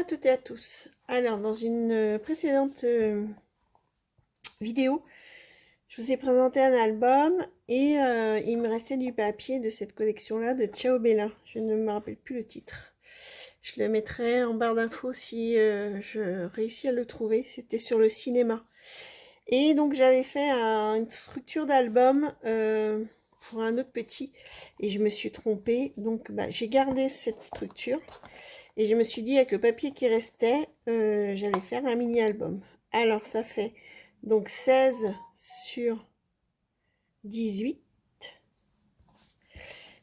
à toutes et à tous. Alors, dans une précédente vidéo, je vous ai présenté un album et il me restait du papier de cette collection-là de Ciao Bella. Je ne me rappelle plus le titre. Je le mettrai en barre d'infos si je réussis à le trouver. C'était sur le cinéma. Et donc, j'avais fait une structure d'album pour un autre petit et je me suis trompée. Donc, j'ai gardé cette structure. Et je me suis dit, avec le papier qui restait, j'allais faire un mini-album. Alors, ça fait donc 16 sur 18,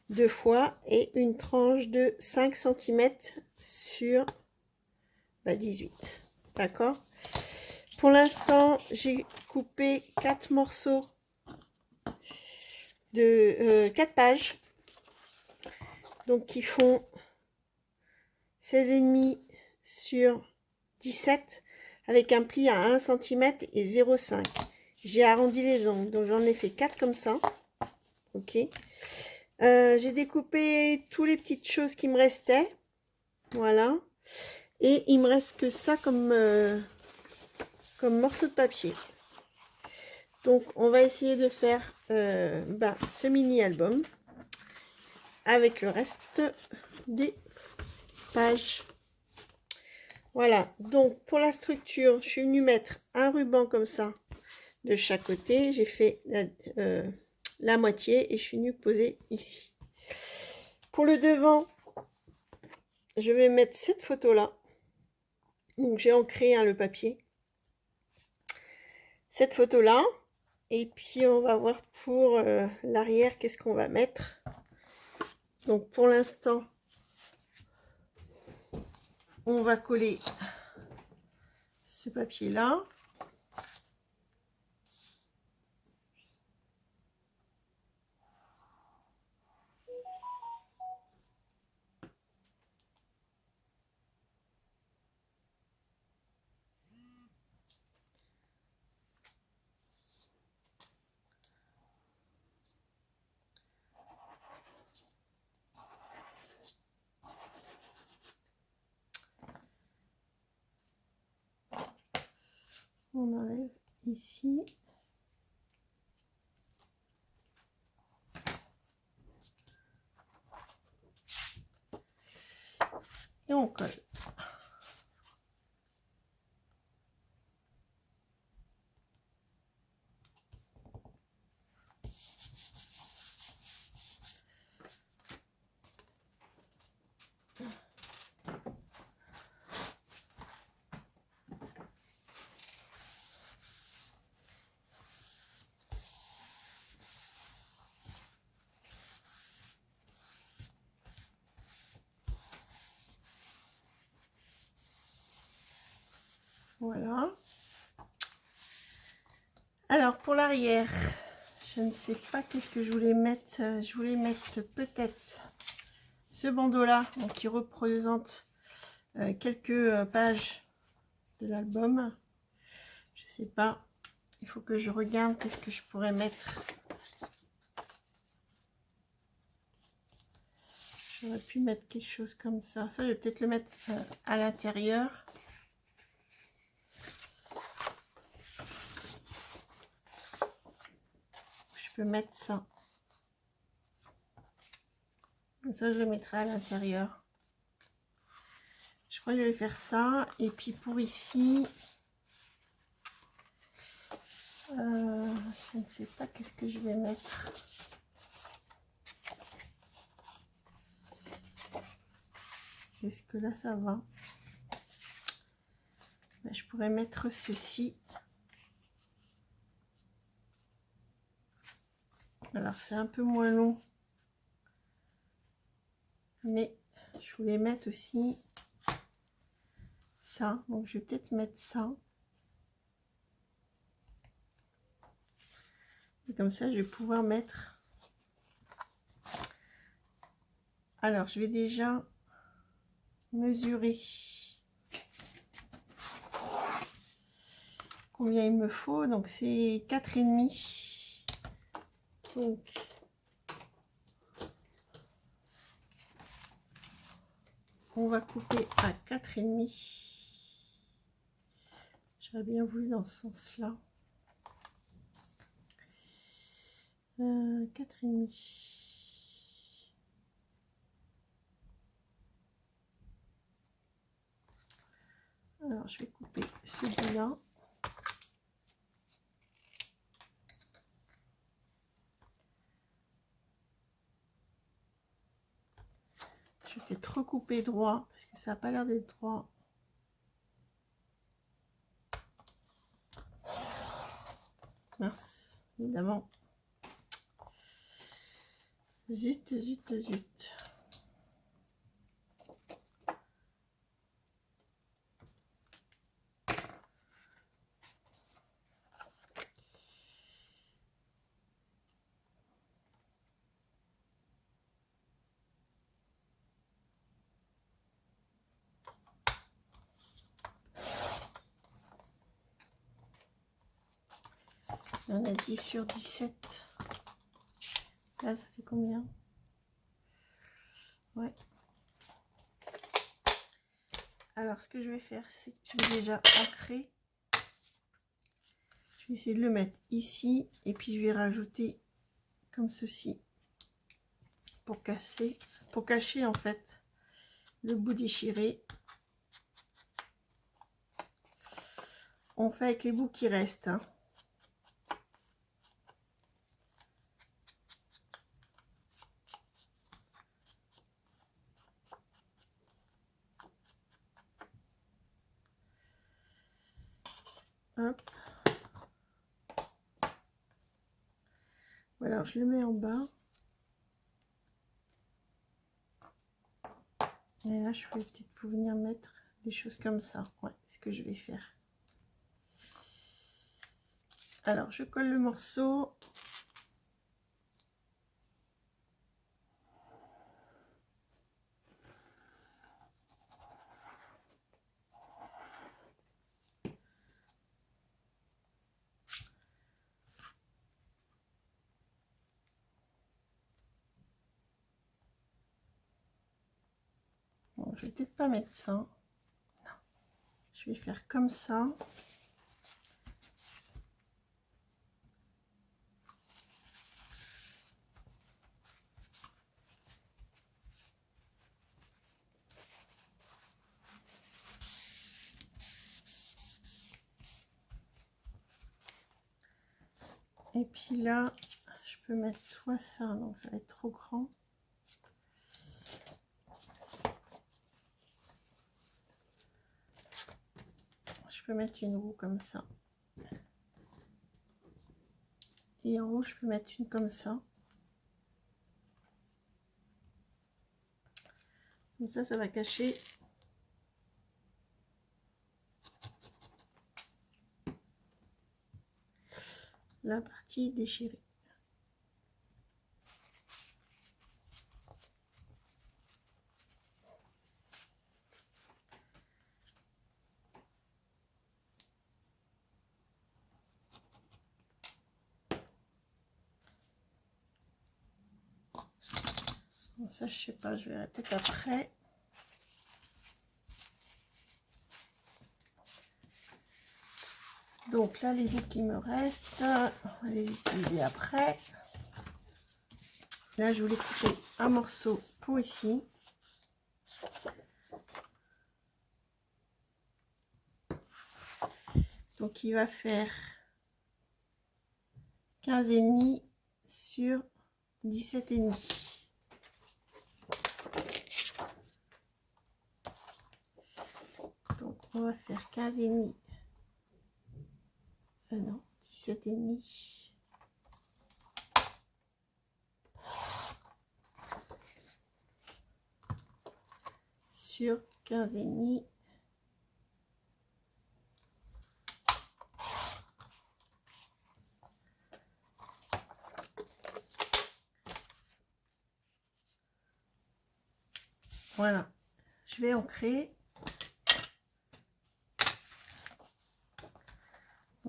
deux fois, et une tranche de 5 cm sur 18. D'accord? Pour l'instant, j'ai coupé 4 morceaux de 4 pages. Donc, qui font 16,5 sur 17 avec un pli à 1 cm et 0,5. J'ai arrondi les ongles, donc j'en ai fait 4 comme ça. Ok. J'ai découpé toutes les petites choses qui me restaient. Voilà. Et il me reste que ça comme morceau de papier. Donc on va essayer de faire ce mini album avec le reste des pages. Voilà, donc pour la structure, je suis venue mettre un ruban comme ça de chaque côté. J'ai fait la moitié et je suis venue poser ici. Pour le devant, je vais mettre cette photo-là. Donc j'ai ancré le papier. Cette photo-là. Et puis on va voir pour l'arrière, qu'est-ce qu'on va mettre. Donc pour l'instant, on va coller ce papier-là. On enlève ici. Et on colle. Voilà. Alors pour l'arrière, je ne sais pas qu'est-ce que je voulais mettre. Je voulais mettre peut-être ce bandeau-là, qui représente quelques pages de l'album. Je sais pas. Il faut que je regarde qu'est-ce que je pourrais mettre. J'aurais pu mettre quelque chose comme ça. Ça, je vais peut-être le mettre à l'intérieur. Je peux mettre ça. Ça, je le mettrai à l'intérieur. Je crois que je vais faire ça. Et puis pour ici, je ne sais pas qu'est-ce que je vais mettre. Est-ce que là, ça va? Je pourrais mettre ceci. Alors, c'est un peu moins long. Mais je voulais mettre aussi ça. Donc, je vais peut-être mettre ça. Et comme ça, je vais pouvoir mettre... Alors, je vais déjà mesurer combien il me faut. Donc, c'est 4,5. Donc, on va couper à 4,5. J'aurais bien voulu dans ce sens-là. 4,5. Alors, je vais couper celui-là. Je vais peut-être recouper droit parce que ça n'a pas l'air d'être droit. Mince, évidemment. Zut, zut, zut. On a 10 sur 17. Là, ça fait combien? Ouais. Alors, ce que je vais faire, c'est que je vais déjà ancrer. Je vais essayer de le mettre ici. Et puis, je vais rajouter comme ceci. Pour cacher, en fait, le bout déchiré. On fait avec les bouts qui restent, hein. Hop. Voilà, je le mets en bas. Et là, je vais peut-être pouvoir venir mettre des choses comme ça. Ouais, c'est ce que je vais faire. Alors, je colle le morceau. Bon, je vais peut-être pas mettre ça. Non. Je vais faire comme ça. Et puis là, je peux mettre soit ça, donc ça va être trop grand. Je peux mettre une roue comme ça. Et en haut, je peux mettre une comme ça. Comme ça va cacher la partie déchirée. Bon, ça, je sais pas, je verrai peut-être après. Donc là, les bouts qui me restent, on va les utiliser après. Là, je voulais couper un morceau pour ici. Donc, il va faire 15,5 sur 17,5. Donc, on va faire 15,5. Non, 17,5. Sur 15,5. Voilà, je vais ancrer.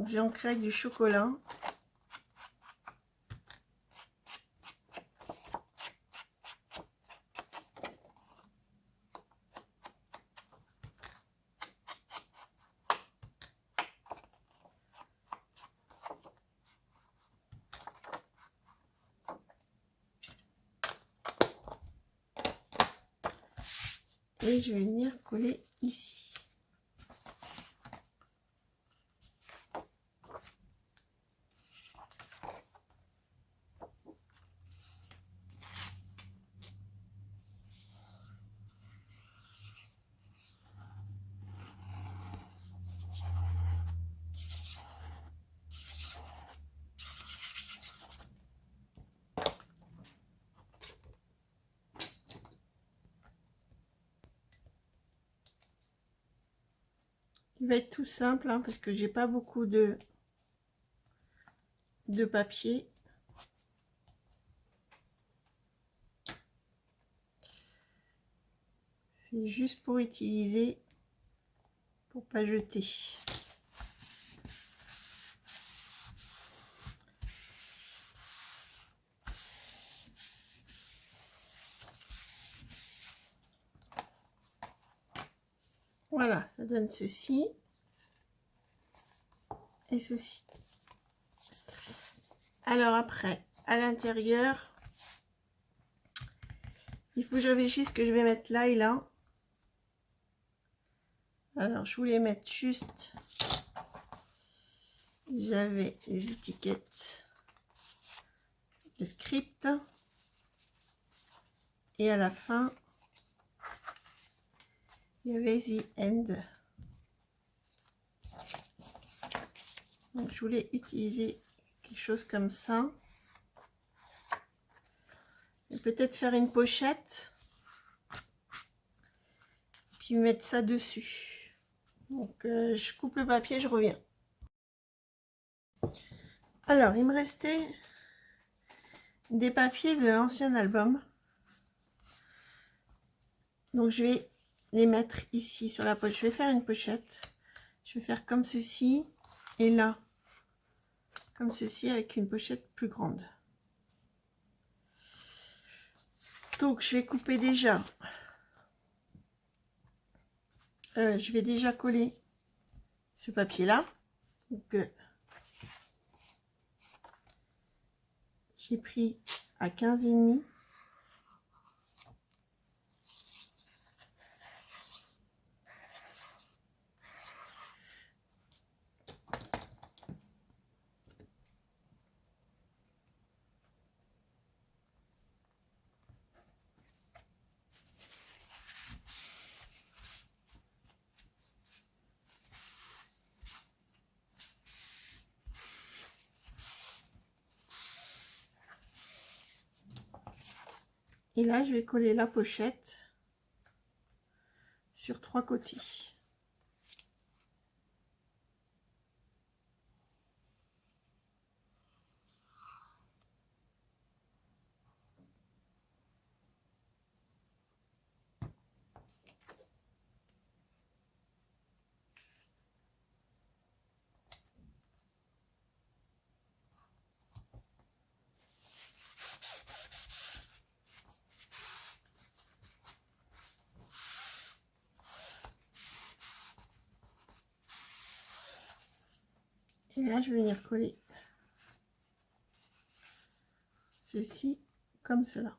J'ai ancré avec du chocolat. Et je vais venir coller ici. Il va être tout simple hein, parce que j'ai pas beaucoup de papier. C'est juste pour utiliser, pour pas jeter. Voilà, ça donne ceci et ceci. Alors après, à l'intérieur, il faut que je réfléchisse ce que je vais mettre là et là. Alors, je voulais mettre juste... J'avais les étiquettes, le script. Et à la fin, il y avait The End. Donc, je voulais utiliser quelque chose comme ça. Et peut-être faire une pochette. Puis mettre ça dessus. Donc, je coupe le papier, je reviens. Alors, il me restait des papiers de l'ancien album. Donc, je vais les mettre ici sur la pochette. Je vais faire une pochette. Je vais faire comme ceci. Et là, comme ceci, avec une pochette plus grande. Donc, je vais couper déjà. Je vais déjà coller ce papier-là. Donc, j'ai pris à 15,5. Et là, je vais coller la pochette sur 3 côtés. Et là, je vais venir coller ceci comme cela.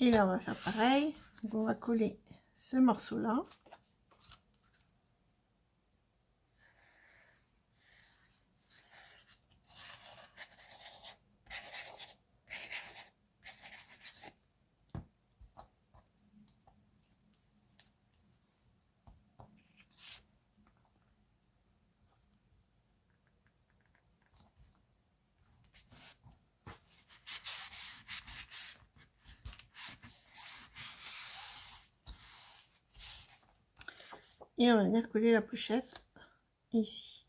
Et là, on va faire pareil. Donc, on va coller ce morceau-là. Et on va venir coller la pochette ici.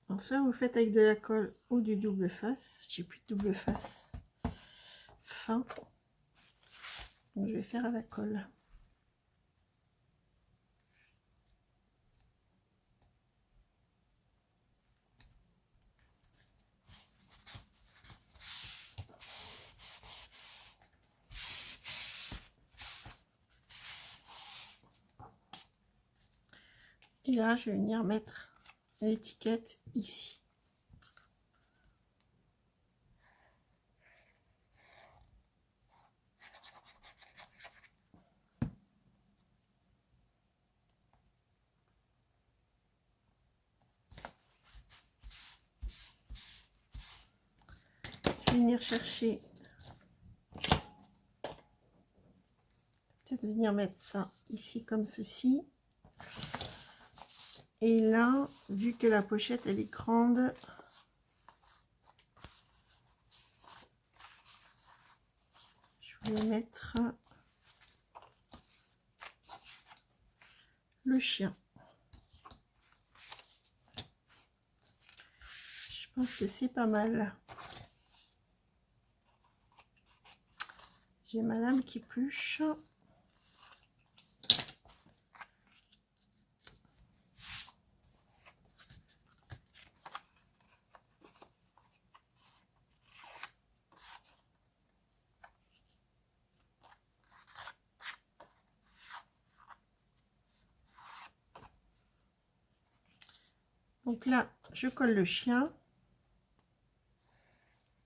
Alors soit vous faites avec de la colle ou du double face. J'ai plus de double face fin. Donc je vais faire à la colle. Et là, je vais venir mettre l'étiquette ici. Je vais venir chercher, peut-être venir mettre ça ici comme ceci. Et là, vu que la pochette elle est grande, je vais mettre le chien. Je pense que c'est pas mal. J'ai ma lame qui pluche. Donc là, je colle le chien.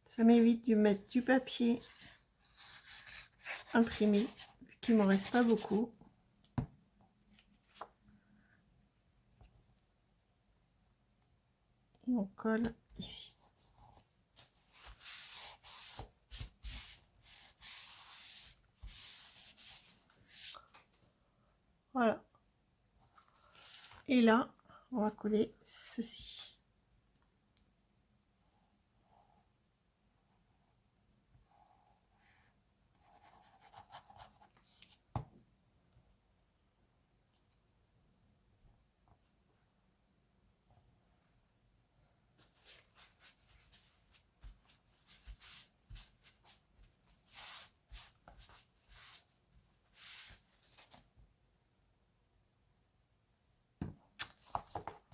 Ça m'évite de mettre du papier imprimé, vu qu'il m'en reste pas beaucoup. Et on colle ici. Voilà. Et là, on va coller ceci.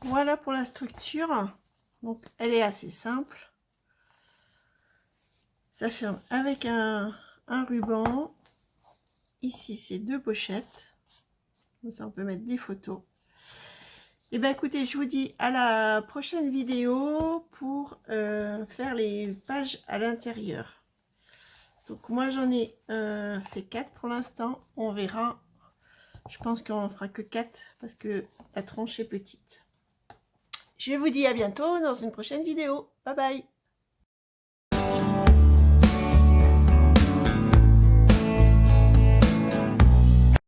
Voilà pour la structure. Donc elle est assez simple. Ça ferme avec un ruban. Ici c'est deux pochettes. Comme ça on peut mettre des photos. Et bien écoutez, je vous dis à la prochaine vidéo pour faire les pages à l'intérieur. Donc moi j'en ai fait 4 pour l'instant. On verra. Je pense qu'on en fera que 4 parce que la tronche est petite. Je vous dis à bientôt dans une prochaine vidéo. Bye bye.